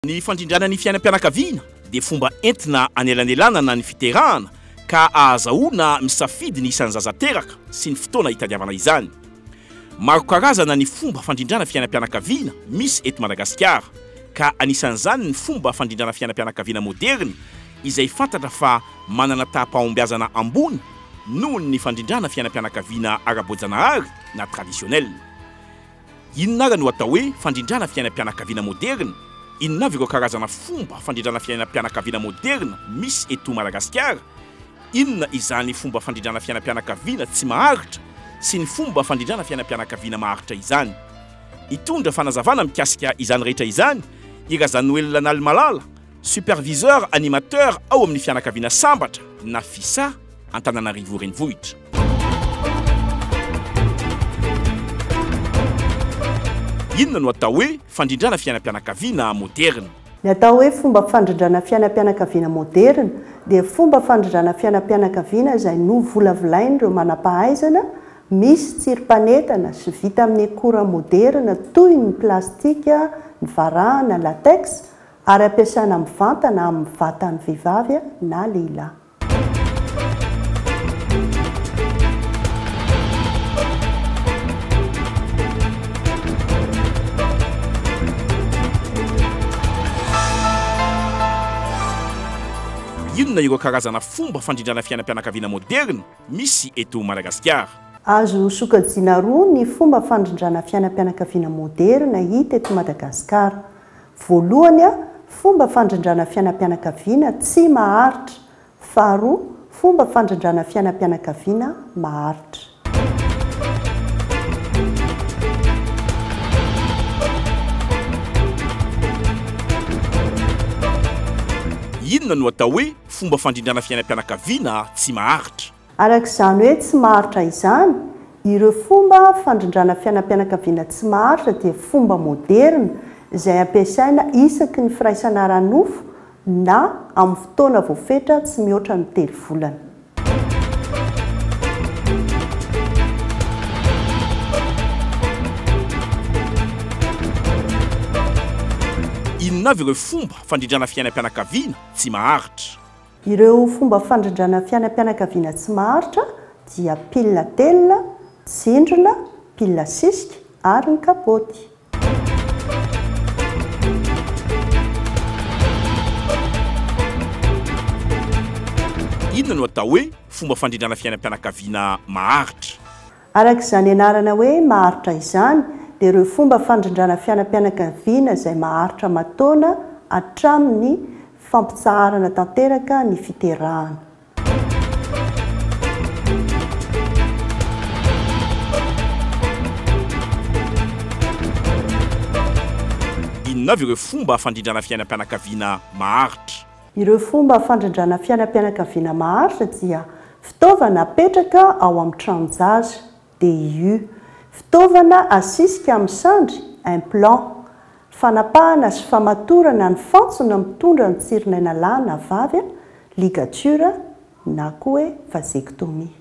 Ny fandrindrana ny fiainam-pianakaviana dia fomba entina anelanelana na ny fiterahana ka ahazahoana misafidy ny isan'ny zaza teraka sy ny fotoana hitadiavana izany. Maro karazana ny fomba fandrindrana fiainam-pianakaviana misy eto Madagasikara ka anisan'izany ny fomba fandrindrana fiainam-pianakaviana moderna izay fantatra fa manana taham-pahombiazana ambony noho ny fandrindrana fiainam-pianakaviana ara-boajanahary na traditionnel. Inona ary no atao hoe fandrindrana fiainam-pianakaviana moderna? Inona avy ireo karazana fomba fandrindrana fiainam-pianakaviana moderna misy eto Madagasikara? Inona izany fomba fandrindrana fiainam-pianakaviana tsy maharitra sy ny fomba fandrindrana fiainam-pianakaviana maharitra izany? Hitondra fanazavana mikasika izany rehetra izany i Razanoel Lanal Malala, superviseur animateur ao amin'ny fianakaviana sambatra na FISA Antananarivo renivohitra. Inona no atao hoe fandrindrana fiainam-pianakaviana moderna? Ny atao hoe fomba fandrindrana fiainam-pianakaviana moderna dia fomba fandrindrana fiainam-pianakaviana izay novolavolainy ireo manam-pahaizana misy tsirom-panetana sy vita amin'ny akora moderna toy ny plastika, ny varahana, latex ary ampiasaina amin'ny vantana amin'ny vatan'ny vehivavy na lehilahy. Inona ireo karazana fomba fandrindrana fiainam-pianakaviana moderna misy eto Madagasikara? Azo sokajiana roa ny fomba fandrindrana fiainam-pianakaviana moderna hita eto Madagasikara. Voalohany, fomba fandrindrana fiainam-pianakaviana tsy maharitra. Faharoa, fomba fandrindrana fiainam-pianakaviana maharitra. Inona no atao hoe fomba fandrindrana fiainam-pianakaviana tsy maharitra? Arak'izany hoe tsy maharitra izany, ireo fomba fandrindrana fiainam-pianakaviana tsy maharitra dia fomba moderna izay ampiasaina isaky ny firaisana ara-nofo na amin'ny fotoana voafetra tsy mihoatra ny 3 volana. Inona avy ireo fomba fandrindrana fiainam-pianakaviana tsy maharitra? Ireo fomba fandrindrana fiainam-pianakaviana tsy maharitra dia pile telina, tsindrona, pile sisika ary ny kapoty. Inona no atao hoe fomba fandrindrana fiainam-pianakaviana maharitra? Arak'izany anarana hoe maharitra izany dia ireo fomba fandrindrana fiainam-pianakaviana izay maharitra mataona hatramin'ny fampitsaharana tanteraka ny fiterahana. Inona avy ireo fomba fandrindrana fiainam-pianakaviana maharitra? Ireo fomba fandrindrana fiainam-pianakaviana maharitra dia fitaovana apetraka ao amin'ny tranonjaza, DIU, fitaovana asisika amin'ny sandry, implant, fanapahana sy famatorana ny fantsona mitondra ny tsiron'aina lahy na vavy, ligature na koa hoe vasectomie.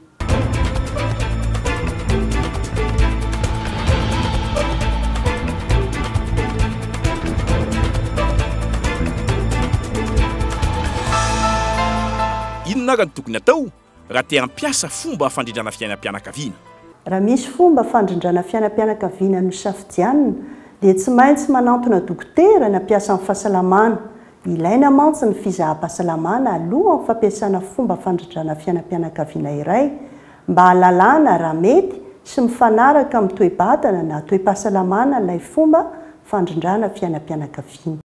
Inona ary no tokony atao raha te hampiasa fomba fandrindrana fiainam-pianakaviana? Raha misy fomba fandrindrana fiainam-pianakaviana nosafidianina dia tsy maintsy manantona dokotera ny hampiasa amin'ny fahasalamana. Ilaina mantsy ny fizaham-pahasalamana alohan'ny fampiasana fomba fandrindrana fiainam-pianakaviana iray mba halalana raha mety sy mifanaraka amin'ny toe-batana na toe-pahasalamana ilay fomba fandrindrana fiainam-pianakaviana.